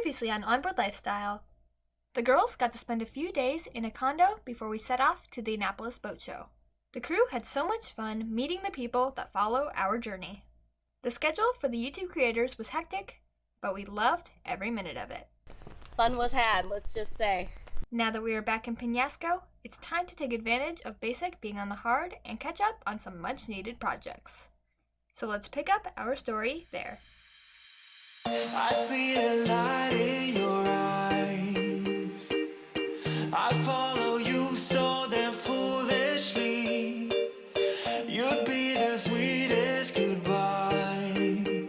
Previously on Onboard Lifestyle, the girls got to spend a few days in a condo before we set off to the Annapolis Boat Show. The crew had so much fun meeting the people that follow our journey. The schedule for the YouTube creators was hectic, but we loved every minute of it. Fun was had, let's just say. Now that we are back in Penasco, it's time to take advantage of Basic being on the hard and catch up on some much-needed projects. So let's pick up our story there. I see a light in your eyes. I follow you so damn foolishly. You'd be the sweetest goodbye.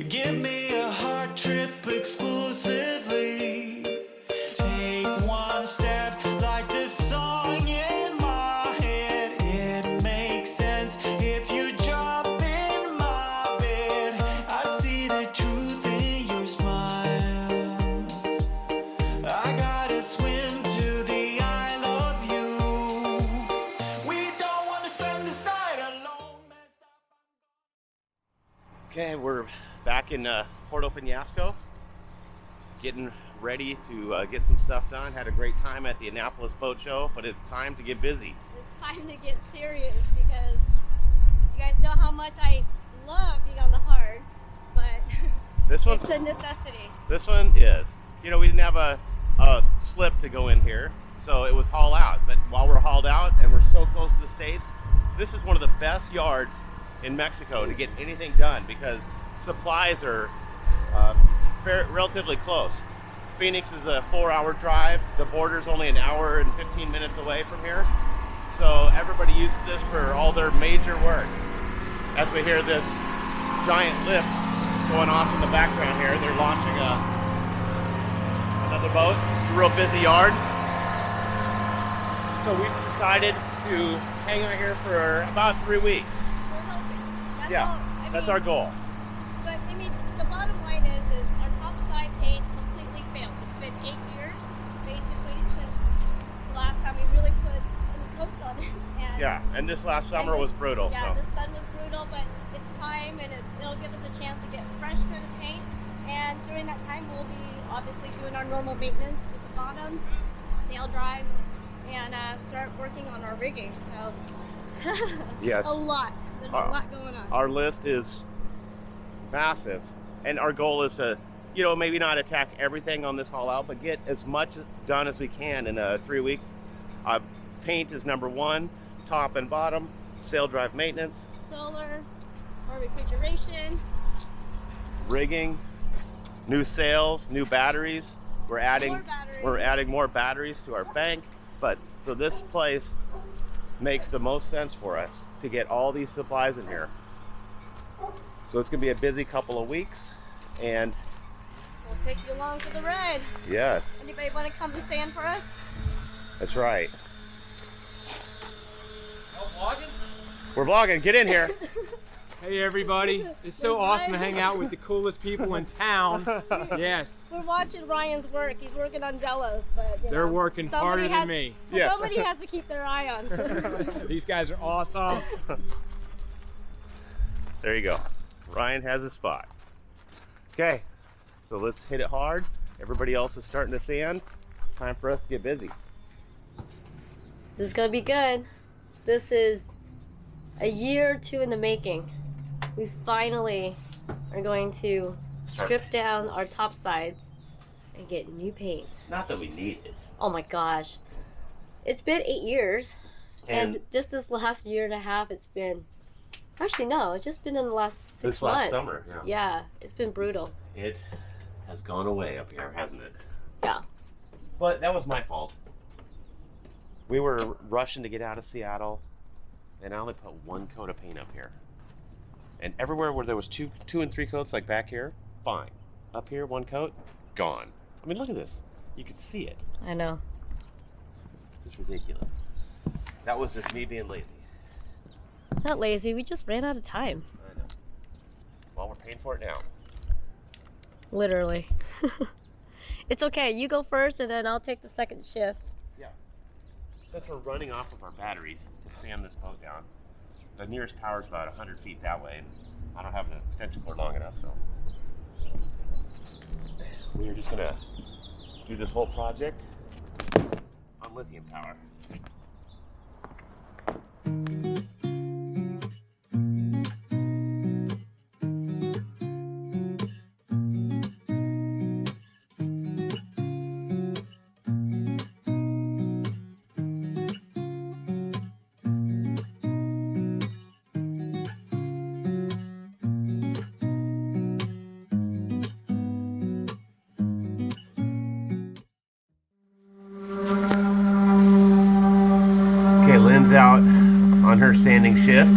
Give me a heart trip exclusively. Take one step like the song in my head. It makes sense if you jump in my bed. I see the truth in your smile. I gotta swim to the Isle of You. We don't want to spend this night alone. Okay, we're back in Puerto Penasco, getting ready to get some stuff done. Had a great time at the Annapolis Boat Show, but it's time to get busy. It's time to get serious because you guys know how much I love being on the hard, but This one's it's a necessity. This one is. You know, we didn't have a slip to go in here, so it was haul out. But while we're hauled out and we're so close to the States, this is one of the best yards in Mexico to get anything done because supplies are relatively close. Phoenix is a 4-hour drive. The border's only an hour and 15 minutes away from here. So everybody uses this for all their major work. As we hear this giant lift going off in the background here, they're launching another boat. It's a real busy yard. So we've decided to hang out here for about 3 weeks. We're hoping. That's our goal. But I mean, the bottom line is our top side paint completely failed. It's been 8 years, basically, since the last time we really put any coats on it. And And this last summer was brutal. Yeah, So. the sun was brutal, but it's time, and it'll give us a chance to get fresh kind of paint. And during that time, we'll be obviously doing our normal maintenance with the bottom, sail drives, and start working on our rigging. So, Yes. a lot. There's a lot going on. Our list is massive, and our goal is to, you know, maybe not attack everything on this haul out, but get as much done as we can in 3 weeks. Paint is number one, top and bottom, sail drive maintenance, Solar or refrigeration. rigging, new sails, new batteries. We're adding more batteries to our bank, but so this place makes the most sense for us to get all these supplies in here. So it's gonna be a busy couple of weeks, and We'll take you along for the ride. yes, Anybody want to come and sand for us? that's right. We're vlogging. Get in here. Hey everybody, it's so awesome to hang out with the coolest people in town. Yes, We're watching Ryan's work. He's working on Delos, but you they're know, working harder than me. Yes. Somebody has to keep their eye on. These guys are awesome. There you go. Ryan has a spot. Okay, so let's hit it hard. Everybody else is starting to sand. Time for us to get busy. This is gonna be good. This is a year or two in the making. We finally are going to strip down our top sides and get new paint. Not that we need it. Oh my gosh. It's been 8 years. And just this last year and a half, it's been, actually no, it's just been in the last 6 months. This last summer, yeah. Yeah, it's been brutal. It has gone away up here, hasn't it? Yeah. But that was my fault. We were rushing to get out of Seattle, and I only put 1 coat of paint up here. And everywhere where there was two and 3 coats, like back here, fine. Up here, 1 coat, gone. I mean, look at this. You can see it. I know. This is ridiculous. That was just me being lazy. Not lazy, we just ran out of time. I know. Well, we're paying for it now. Literally. It's okay, you go first and then I'll take the second shift. Yeah. Since we're running off of our batteries to sand this boat down, the nearest tower is about 100 feet that way, and I don't have an extension cord long enough, so we are just gonna do this whole project on lithium power. Okay, Lynn's out on her sanding shift.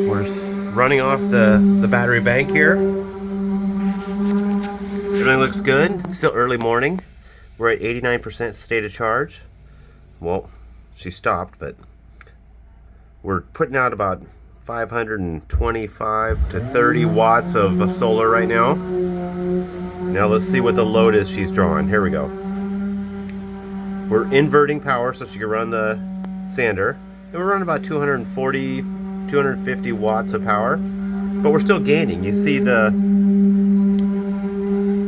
We're running off the battery bank here. Everything looks good. It's still early morning. We're at 89% state of charge. Well, she stopped, but we're putting out about 525 to 30 watts of solar right now. Now let's see what the load is she's drawing. Here we go. We're inverting power so she can run the sander. And we're running about 240, 250 watts of power. But we're still gaining. You see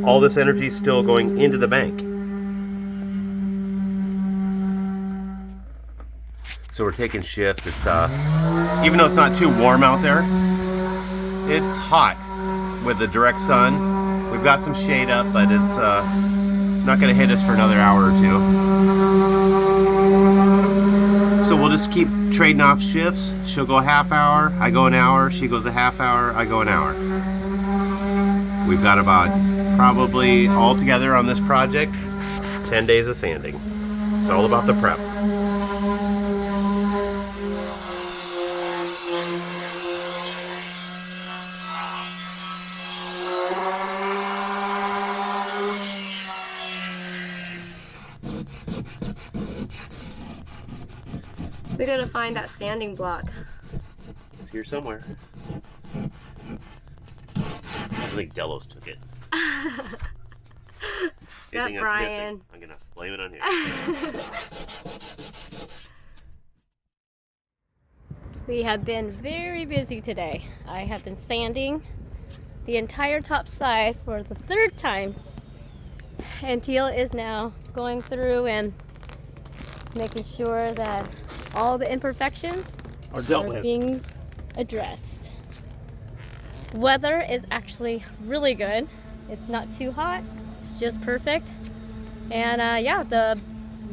all this energy still going into the bank. So we're taking shifts. It's even though it's not too warm out there, it's hot with the direct sun. We've got some shade up, but it's not going to hit us for another hour or two. So we'll just keep trading off shifts. She'll go a half hour, I go an hour, she goes a half hour, I go an hour. We've got about probably all together on this project 10 days of sanding. It's all about the prep. We're gonna find that sanding block. It's here somewhere. I think Delos took it. That Brian. I'm gonna blame it on him. We have been very busy today. I have been sanding the entire top side for the third time. And Teal is now going through and making sure that all the imperfections Are dealt with. being addressed. Weather is actually really good. It's not too hot, it's just perfect. And yeah, the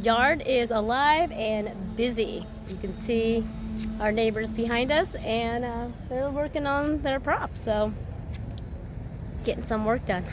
yard is alive and busy. You can see our neighbors behind us, and they're working on their prop, so getting some work done.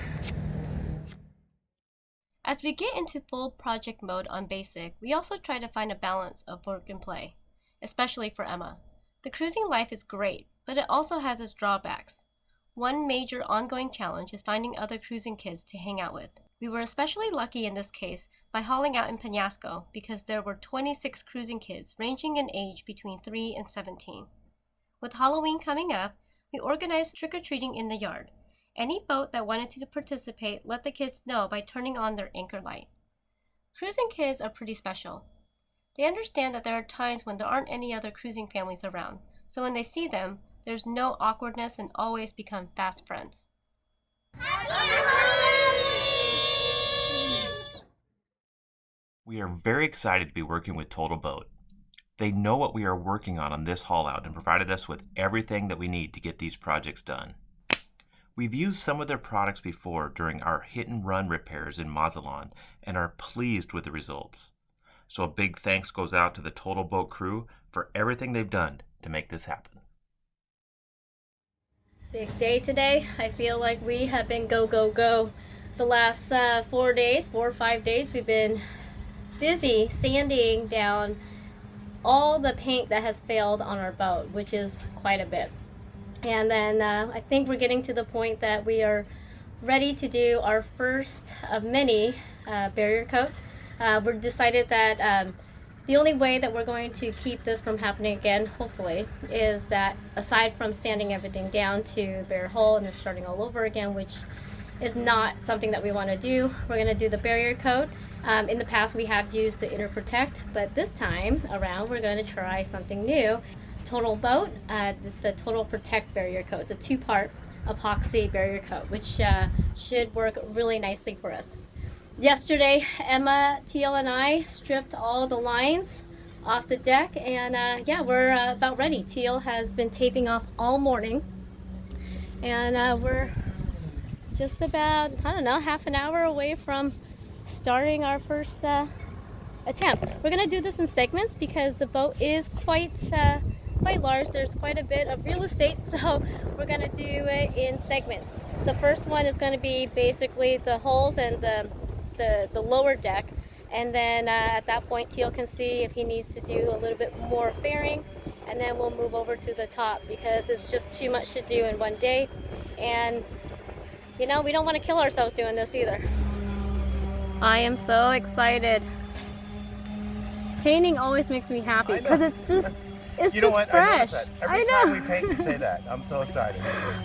As we get into full project mode on basic, we also try to find a balance of work and play, especially for Emma. The cruising life is great, but it also has its drawbacks. One major ongoing challenge is finding other cruising kids to hang out with. We were especially lucky in this case by hauling out in Penasco because there were 26 cruising kids ranging in age between 3 and 17. With Halloween coming up, we organized trick-or-treating in the yard. Any boat that wanted to participate let the kids know by turning on their anchor light. Cruising kids are pretty special. They understand that there are times when there aren't any other cruising families around, so when they see them, there's no awkwardness and always become fast friends. We are very excited to be working with Total Boat. They know what we are working on this haul out and provided us with everything that we need to get these projects done. We've used some of their products before during our hit and run repairs in Mazatlan and are pleased with the results. So a big thanks goes out to the Total Boat crew for everything they've done to make this happen. Big day today. I feel like we have been go, go, go. The last 4 or 5 days, we've been busy sanding down all the paint that has failed on our boat, which is quite a bit. And then I think we're getting to the point that we are ready to do our first of many barrier coat. We've decided that the only way that we're going to keep this from happening again, hopefully, is that aside from sanding everything down to bare hull and then starting all over again, which is not something that we want to do, we're going to do the barrier coat. In the past we have used the Inner Protect, but this time around we're going to try something new. Total Boat, this is the Total Protect barrier coat. It's a 2-part. epoxy barrier coat, which should work really nicely for us. Yesterday, Emma, Teal, and I stripped all the lines off the deck, and yeah, we're about ready. Teal has been taping off all morning, and we're just about, I don't know, half an hour away from starting our first attempt. We're gonna do this in segments because the boat is quite large. There's quite a bit of real estate, so we're gonna do it in segments. The first one is gonna be basically the hulls and the lower deck, and then at that point Teal can see if he needs to do a little bit more fairing, and then we'll move over to the top because it's just too much to do in one day, and you know, we don't want to kill ourselves doing this either. I am so excited. Painting always makes me happy because it's just fresh. Every time we paint, you say that. I'm so excited.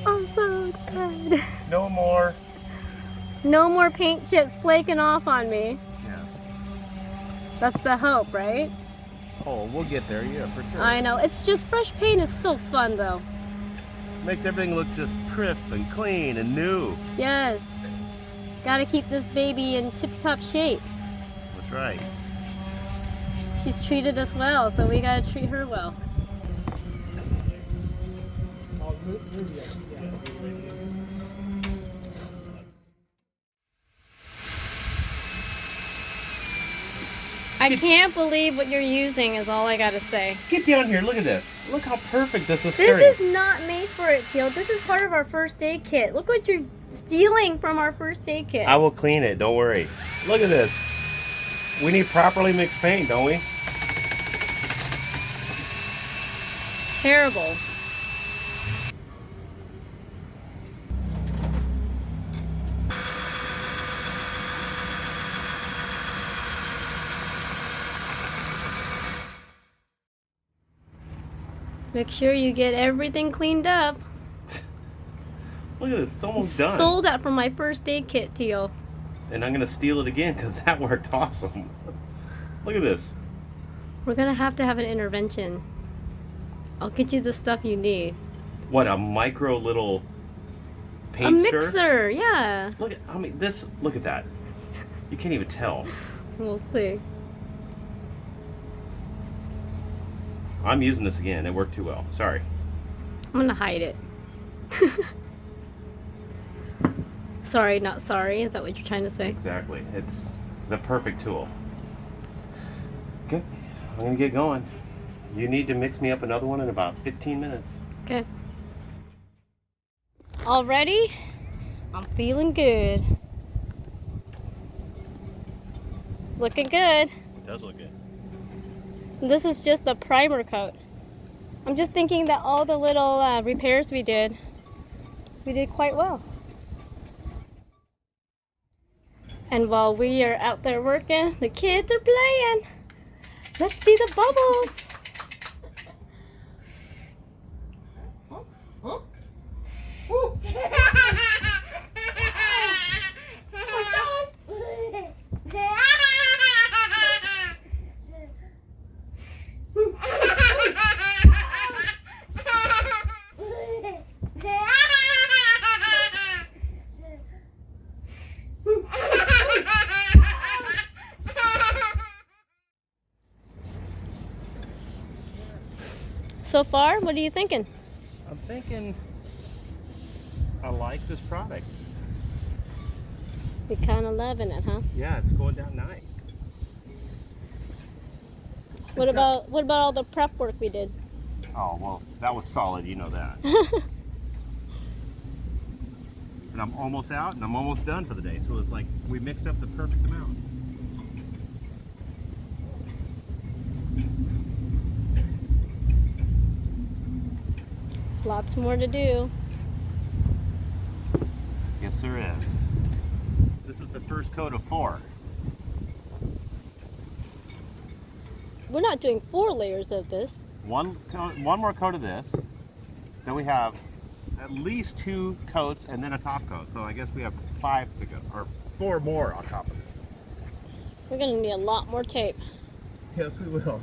I'm so excited. No more. No more paint chips flaking off on me. Yes. That's the hope, right? Oh, we'll get there, yeah, for sure. I know. It's just fresh paint is so fun though. Makes everything look just crisp and clean and new. Yes. Gotta keep this baby in tip-top shape. That's right. She's treated us well, so we gotta treat her well. I can't believe what you're using is all I gotta say. Get down here, look at this. Look how perfect this is. This is not made for it, Teal. This is part of our first aid kit. Look what you're stealing from our first aid kit. I will clean it, don't worry. Look at this. We need properly mixed paint, don't we? Terrible. Make sure you get everything cleaned up. Look at this, it's almost done. Stole that from my first aid kit, Teal. And I'm gonna steal it again because that worked awesome. Look at this. We're gonna have to have an intervention. I'll get you the stuff you need. What, a micro little paint A stir? mixer, yeah. Look at, I mean, this, look at that. You can't even tell. We'll see. I'm using this again, it worked too well, sorry. I'm gonna hide it. Sorry, not sorry. Is that what you're trying to say? Exactly, it's the perfect tool. Okay, I'm gonna get going. You need to mix me up another one in about 15 minutes. Okay. All ready? I'm feeling good. Looking good. It does look good. This is just the primer coat. I'm just thinking that all the little repairs we did quite well. And while we are out there working, the kids are playing. Let's see the bubbles. So far, what are you thinking? I'm thinking I like this product. You're kind of loving it, huh? Yeah, it's going down nice. What about all the prep work we did? Oh, well, that was solid, you know that. And I'm almost out and I'm almost done for the day. So it's like we mixed up the perfect amount. Lots more to do. Yes, there is. This is the first coat of 4. We're not doing 4 layers of this. One more coat of this. Then we have at least 2 coats and then a top coat. So I guess we have 5 to go, or 4 more on top of this. We're gonna need a lot more tape. Yes, we will.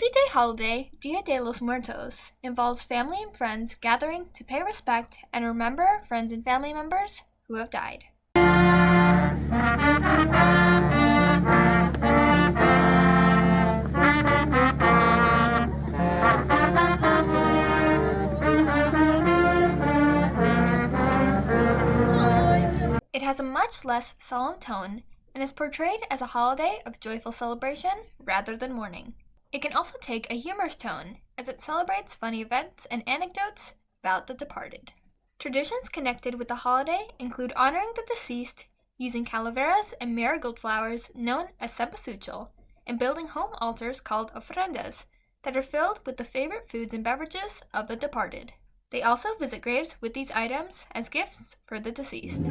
multi-day holiday, Dia de los Muertos, involves family and friends gathering to pay respect and remember friends and family members who have died. It has a much less solemn tone and is portrayed as a holiday of joyful celebration rather than mourning. It can also take a humorous tone as it celebrates funny events and anecdotes about the departed. Traditions connected with the holiday include honoring the deceased using calaveras and marigold flowers known as cempasúchil, and building home altars called ofrendas that are filled with the favorite foods and beverages of the departed. They also visit graves with these items as gifts for the deceased.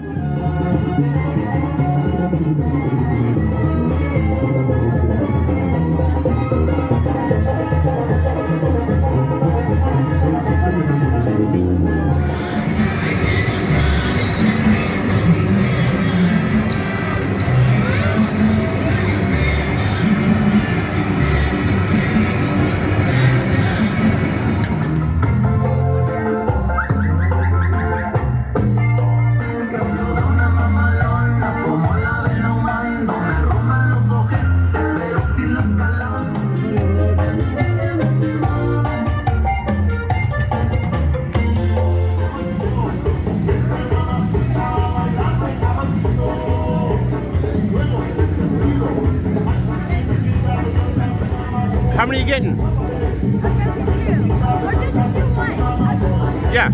How many are you getting? I'm 52. We're 52 one. Yeah.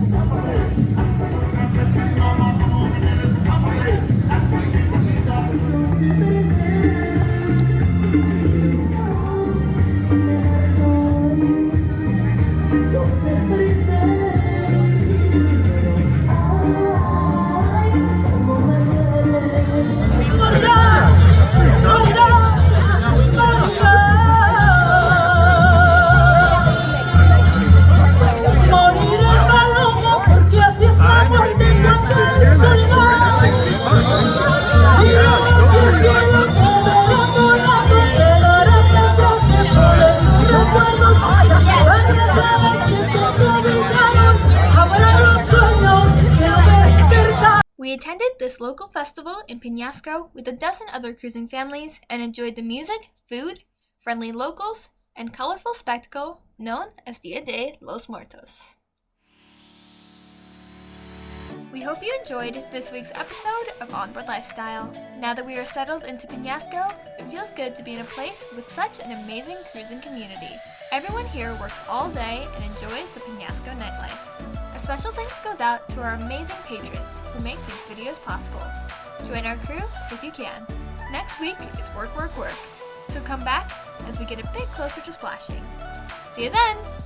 We attended this local festival in Peñasco with a dozen other cruising families and enjoyed the music, food, friendly locals, and colorful spectacle known as Dia de los Muertos. We hope you enjoyed this week's episode of Onboard Lifestyle. Now that we are settled into Peñasco, it feels good to be in a place with such an amazing cruising community. Everyone here works all day and enjoys the Peñasco nightlife. A special thanks goes out to our amazing patrons who make these videos possible. Join our crew if you can. Next week is work, work, work. So come back as we get a bit closer to splashing. See you then!